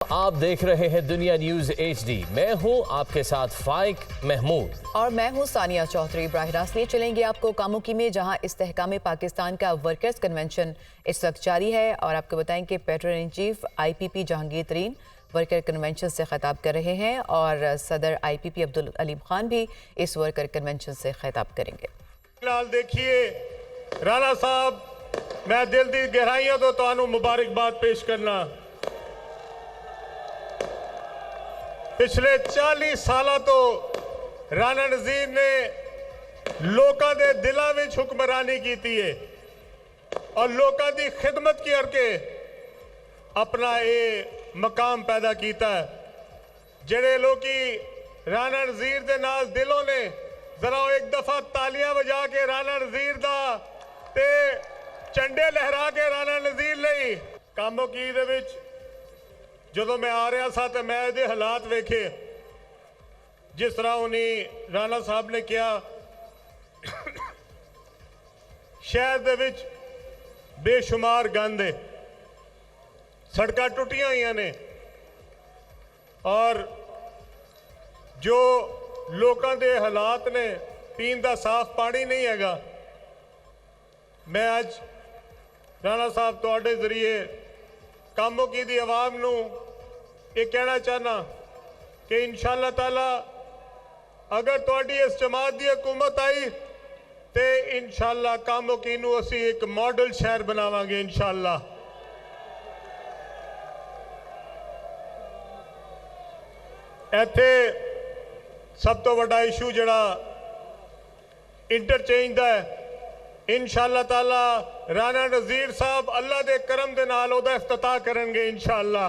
آپ دیکھ رہے ہیں دنیا نیوز ایچ ڈی۔ میں ہوں آپ کے ساتھ فائق محمود اور میں ہوں ثانیہ چوہدری۔ براہ راست لیے چلیں گے آپ کو کاموکی میں، جہاں استحکام پاکستان کا ورکرز کنونشن اس وقت جاری ہے، اور آپ کو بتائیں کہ patron in chief I P P Jahangir Tareen worker convention سے خطاب کر رہے ہیں، اور صدر آئی پی پی عبدالعلیم خان بھی اس ورکر کنونشن سے خطاب کریں گے۔ دیکھیے رانا صاحب، میں دل دی گہرائیاں تو تانوں مبارکباد پیش کرنا۔ پچھلے 40 سالہ تو رانا نذیر نے لوکاں دے دلاں وچ حکمرانی کیتی ہے اور لوکاں دی خدمت کر کے اپنا اے مقام پیدا کیتا ہے۔ جڑے لوکی رانا نذیر دے نال دلوں نے ذرا ایک دفعہ تالیاں بجا کے رانا نذیر دا تے چنڈے لہرا کے رانا نذیر لئی کاموکی دے وچ جدو میں آ رہا سا تو میں دے حالات ویکھے، جس طرح انہیں رانا صاحب نے کیا شہر دے وچ بے شمار گند ہے، سڑکاں ٹوٹیاں ہوئی نے، اور جو لوکاں دے حالات نے پین دا صاف پانی نہیں ہے گا۔ میں آج رانا صاحب تواڈے ذریعے کاموکی دی عوام نو یہ کہنا چاہنا کہ انشاءاللہ تعالی اگر تواڈی اس جماعت دی حکومت آئی تے انشاءاللہ کاموکی نو اسی ایک ماڈل شہر بناواں گے انشاءاللہ۔ ایتھے سب تو بڑا ایشو جڑا انٹرچینج دا ہے، انشاءاللہ تعالی رانا نذیر صاحب اللہ دے کرم دے نال او دا افتتاح کرن گے انشاءاللہ۔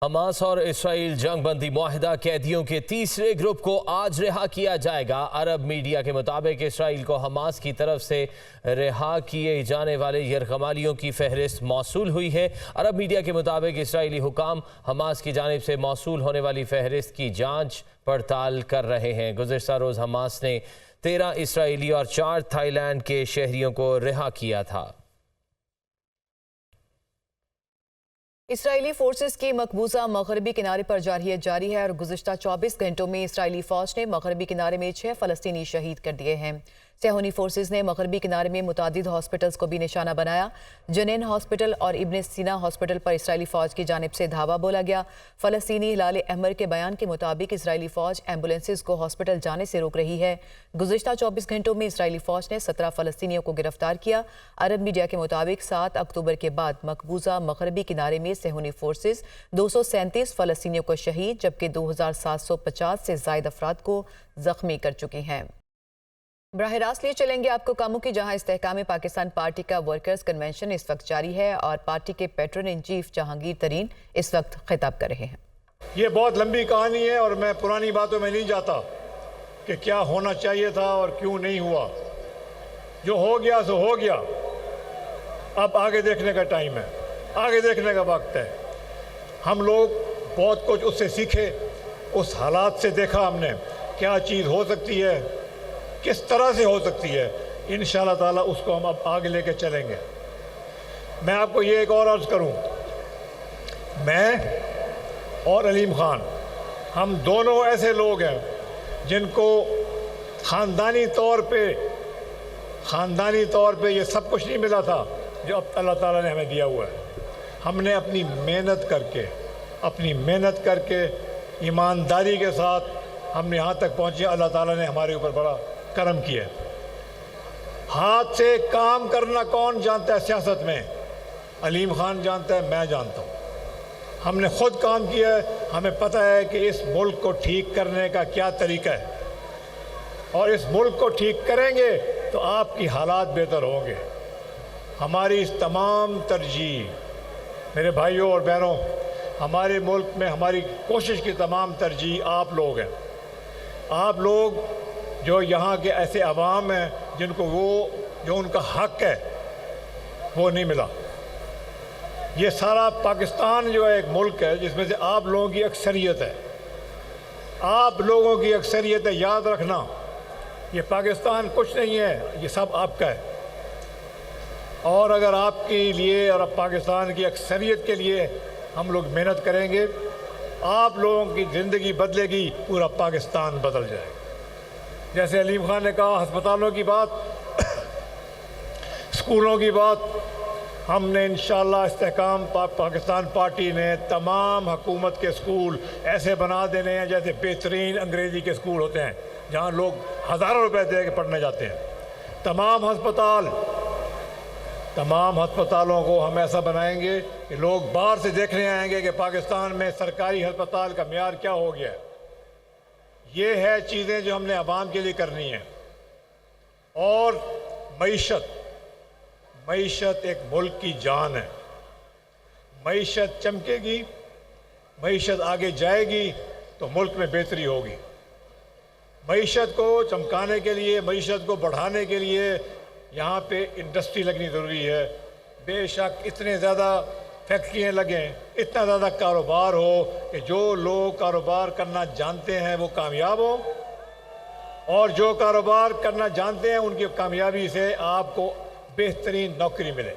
حماس اور اسرائیل جنگ بندی معاہدہ قیدیوں کے تیسرے گروپ کو آج رہا کیا جائے گا۔ عرب میڈیا کے مطابق اسرائیل کو حماس کی طرف سے رہا کیے جانے والے یرغمالیوں کی فہرست موصول ہوئی ہے۔ عرب میڈیا کے مطابق اسرائیلی حکام حماس کی جانب سے موصول ہونے والی فہرست کی جانچ پڑتال کر رہے ہیں۔ گزشتہ روز حماس نے 13 اسرائیلی اور 4 تھائی لینڈ کے شہریوں کو رہا کیا تھا۔ اسرائیلی فورسز کی مقبوضہ مغربی کنارے پر جارحیت جاری ہے، اور گزشتہ 24 گھنٹوں میں اسرائیلی فوج نے مغربی کنارے میں 6 فلسطینی شہید کر دیے ہیں۔ صہیونی فورسز نے مغربی کنارے میں متعدد ہاسپٹلز کو بھی نشانہ بنایا۔ جنین ہاسپٹل اور ابن سینا ہاسپٹل پر اسرائیلی فوج کی جانب سے دھاوا بولا گیا۔ فلسطینی ہلال احمر کے بیان کے مطابق اسرائیلی فوج ایمبولینسز کو ہاسپٹل جانے سے روک رہی ہے۔ گزشتہ 24 گھنٹوں میں اسرائیلی فوج نے 17 فلسطینیوں کو گرفتار کیا۔ عرب میڈیا کے مطابق 7 اکتوبر کے بعد مقبوضہ مغربی کنارے میں صہیونی فورسز 237 فلسطینیوں کو شہید جبکہ 2750 سے زائد افراد کو زخمی کر چکی ہیں۔ براہ راست لیے چلیں گے آپ کو کاموکی، جہاں استحکام پاکستان پارٹی کا ورکرز کنونشن اس وقت جاری ہے، اور پارٹی کے پیٹرن ان چیف جہانگیر ترین اس وقت خطاب کر رہے ہیں۔ یہ بہت لمبی کہانی ہے اور میں پرانی باتوں میں نہیں جاتا کہ کیا ہونا چاہیے تھا اور کیوں نہیں ہوا۔ جو ہو گیا سو ہو گیا، اب آگے دیکھنے کا ٹائم ہے، آگے دیکھنے کا وقت ہے۔ ہم لوگ بہت کچھ اس سے سیکھے، اس حالات سے دیکھا ہم نے کیا چیز ہو سکتی ہے، کس طرح سے ہو سکتی ہے۔ انشاءاللہ تعالیٰ اس کو ہم اب آگے لے کے چلیں گے۔ میں آپ کو یہ ایک اور عرض کروں، میں اور علیم خان ہم دونوں ایسے لوگ ہیں جن کو خاندانی طور پہ یہ سب کچھ نہیں ملا تھا جو اب اللہ تعالیٰ نے ہمیں دیا ہوا ہے۔ ہم نے اپنی محنت کر کے ایمانداری کے ساتھ ہم نے یہاں تک پہنچے۔ اللہ تعالیٰ نے ہمارے اوپر بڑا کرم کیا۔ ہاتھ سے کام کرنا کون جانتا ہے سیاست میں؟ علیم خان جانتا ہے، میں جانتا ہوں۔ ہم نے خود کام کیا ہے، ہمیں پتہ ہے کہ اس ملک کو ٹھیک کرنے کا کیا طریقہ ہے، اور اس ملک کو ٹھیک کریں گے تو آپ کی حالات بہتر ہوں گے۔ ہماری اس تمام ترجیح، میرے بھائیوں اور بہنوں، ہمارے ملک میں ہماری کوشش کی تمام ترجیح آپ لوگ ہیں۔ آپ لوگ جو یہاں کے ایسے عوام ہیں جن کو جو ان کا حق ہے وہ نہیں ملا۔ یہ سارا پاکستان جو ہے ایک ملک ہے جس میں سے آپ لوگوں کی اکثریت ہے، آپ لوگوں کی اکثریت ہے۔ یاد رکھنا، یہ پاکستان کچھ نہیں ہے، یہ سب آپ کا ہے۔ اور اگر آپ کے لیے اور پاکستان کی اکثریت کے لیے ہم لوگ محنت کریں گے، آپ لوگوں کی زندگی بدلے گی، پورا پاکستان بدل جائے گا۔ جیسے علیم خان نے کہا، ہسپتالوں کی بات، اسکولوں کی بات، ہم نے انشاءاللہ استحکام پاکستان پارٹی نے تمام حکومت کے اسکول ایسے بنا دینے ہیں جیسے بہترین انگریزی کے اسکول ہوتے ہیں، جہاں لوگ ہزاروں روپے دے کے پڑھنے جاتے ہیں۔ تمام ہسپتالوں کو ہم ایسا بنائیں گے کہ لوگ باہر سے دیکھنے آئیں گے کہ پاکستان میں سرکاری ہسپتال کا معیار کیا ہو گیا ہے۔ یہ ہے چیزیں جو ہم نے عوام کے لیے کرنی ہیں۔ اور معیشت ایک ملک کی جان ہے۔ معیشت چمکے گی، معیشت آگے جائے گی تو ملک میں بہتری ہوگی۔ معیشت کو چمکانے کے لیے، معیشت کو بڑھانے کے لیے یہاں پہ انڈسٹری لگنی ضروری ہے۔ بے شک اتنے زیادہ فیکٹریاں لگیں، اتنا زیادہ کاروبار ہو کہ جو لوگ کاروبار کرنا جانتے ہیں وہ کامیاب ہوں، اور جو کاروبار کرنا جانتے ہیں ان کی کامیابی سے آپ کو بہترین نوکری ملے۔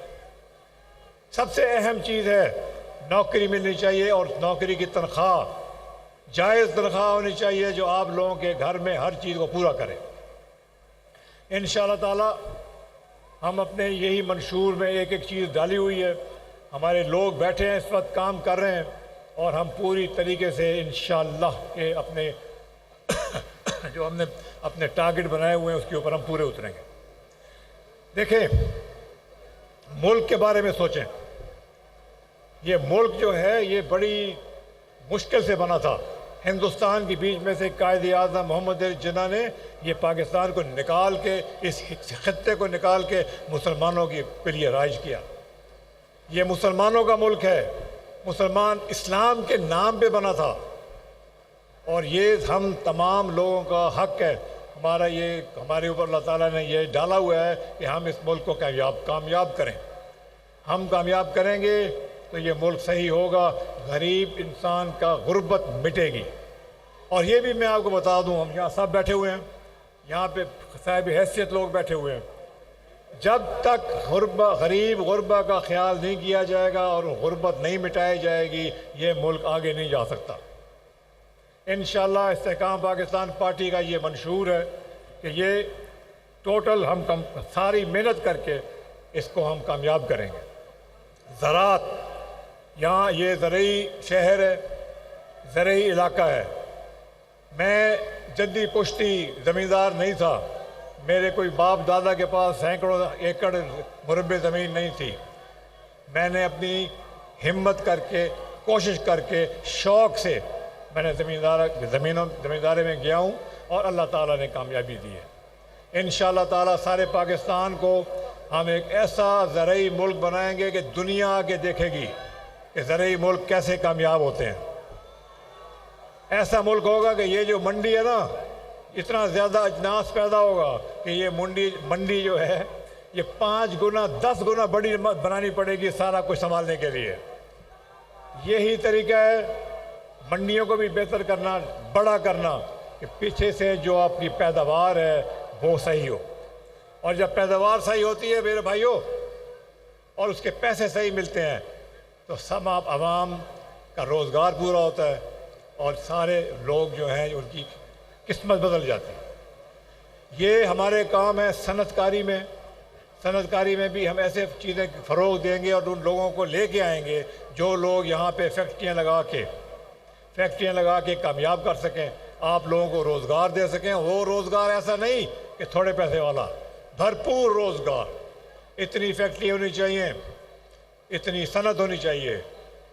سب سے اہم چیز ہے نوکری ملنی چاہیے، اور نوکری کی تنخواہ جائز تنخواہ ہونی چاہیے جو آپ لوگوں کے گھر میں ہر چیز کو پورا کرے۔ انشاءاللہ تعالی ہم اپنے یہی منشور میں ایک ایک چیز ڈالی ہوئی ہے۔ ہمارے لوگ بیٹھے ہیں اس وقت، کام کر رہے ہیں، اور ہم پوری طریقے سے انشاءاللہ کہ اپنے جو ہم نے اپنے ٹارگٹ بنائے ہوئے ہیں اس کے اوپر ہم پورے اتریں گے۔ دیکھیں، ملک کے بارے میں سوچیں۔ یہ ملک جو ہے یہ بڑی مشکل سے بنا تھا۔ ہندوستان کے بیچ میں سے قائد اعظم محمد علی جناح نے یہ پاکستان کو نکال کے، اس خطے کو نکال کے مسلمانوں کے لیے رائج کیا۔ یہ مسلمانوں کا ملک ہے، مسلمان اسلام کے نام پہ بنا تھا، اور یہ ہم تمام لوگوں کا حق ہے، ہمارے اوپر اللہ تعالیٰ نے یہ ڈالا ہوا ہے کہ ہم اس ملک کو کامیاب کریں۔ ہم کامیاب کریں گے تو یہ ملک صحیح ہوگا، غریب انسان کا غربت مٹے گی۔ اور یہ بھی میں آپ کو بتا دوں، ہم یہاں سب بیٹھے ہوئے ہیں، یہاں پہ صاحب حیثیت لوگ بیٹھے ہوئے ہیں، جب تک غریب غربا کا خیال نہیں کیا جائے گا اور غربت نہیں مٹائی جائے گی، یہ ملک آگے نہیں جا سکتا۔ انشاءاللہ استحکام پاکستان پارٹی کا یہ منشور ہے کہ یہ ٹوٹل ہم ساری محنت کر کے اس کو ہم کامیاب کریں گے۔ زراعت، یہاں یہ زرعی شہر ہے، زرعی علاقہ ہے۔ میں جدی پشتی زمیندار نہیں تھا، میرے کوئی باپ دادا کے پاس سینکڑوں ایکڑ مربع زمین نہیں تھی۔ میں نے اپنی ہمت کر کے، کوشش کر کے، شوق سے میں نے زمینداری میں گیا ہوں، اور اللہ تعالیٰ نے کامیابی دی ہے۔ انشاءاللہ تعالیٰ سارے پاکستان کو ہم ایک ایسا زرعی ملک بنائیں گے کہ دنیا آگے دیکھے گی کہ زرعی ملک کیسے کامیاب ہوتے ہیں۔ ایسا ملک ہوگا کہ یہ جو منڈی ہے نا، اتنا زیادہ اجناس پیدا ہوگا کہ یہ منڈی جو ہے یہ 5 گنا 10 گنا بڑی بنانی پڑے گی سارا کچھ سنبھالنے کے لیے۔ یہی طریقہ ہے منڈیوں کو بھی بہتر کرنا، بڑا کرنا، کہ پیچھے سے جو آپ کی پیداوار ہے وہ صحیح ہو، اور جب پیداوار صحیح ہوتی ہے میرے بھائیوں، اور اس کے پیسے صحیح ملتے ہیں، تو سب عوام کا روزگار پورا ہوتا ہے، اور سارے لوگ جو ہیں ان کی قسمت بدل جاتی ہے۔ یہ ہمارے کام ہے صنعت کاری میں بھی ہم ایسے چیزیں فروغ دیں گے، اور ان لوگوں کو لے کے آئیں گے جو لوگ یہاں پہ فیکٹریاں لگا کے کامیاب کر سکیں، آپ لوگوں کو روزگار دے سکیں۔ وہ روزگار ایسا نہیں کہ تھوڑے پیسے والا، بھرپور روزگار۔ اتنی فیکٹری ہونی چاہیے، اتنی صنعت ہونی چاہیے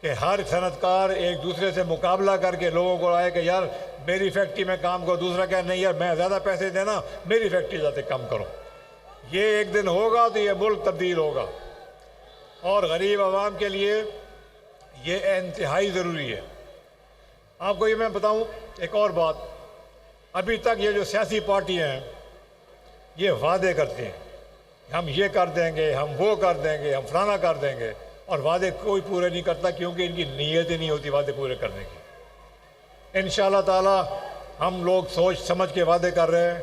کہ ہر صنعت کار ایک دوسرے سے مقابلہ کر کے لوگوں کو آئے کہ یار میری فیکٹری میں کام کرو، دوسرا کہ نہیں یار میں زیادہ پیسے دینا، میری فیکٹری جاتے کام کرو۔ یہ ایک دن ہوگا تو یہ ملک تبدیل ہوگا، اور غریب عوام کے لیے یہ انتہائی ضروری ہے۔ آپ کو یہ میں بتاؤں ایک اور بات، ابھی تک یہ جو سیاسی پارٹیاں ہیں یہ وعدے کرتی ہیں، ہم یہ کر دیں گے، ہم وہ کر دیں گے، ہم فلانا کر دیں گے، اور وعدے کوئی پورے نہیں کرتا کیونکہ ان کی نیت ہی نہیں ہوتی وعدے پورے کرنے کی۔ انشاءاللہ تعالی ہم لوگ سوچ سمجھ کے وعدے کر رہے ہیں،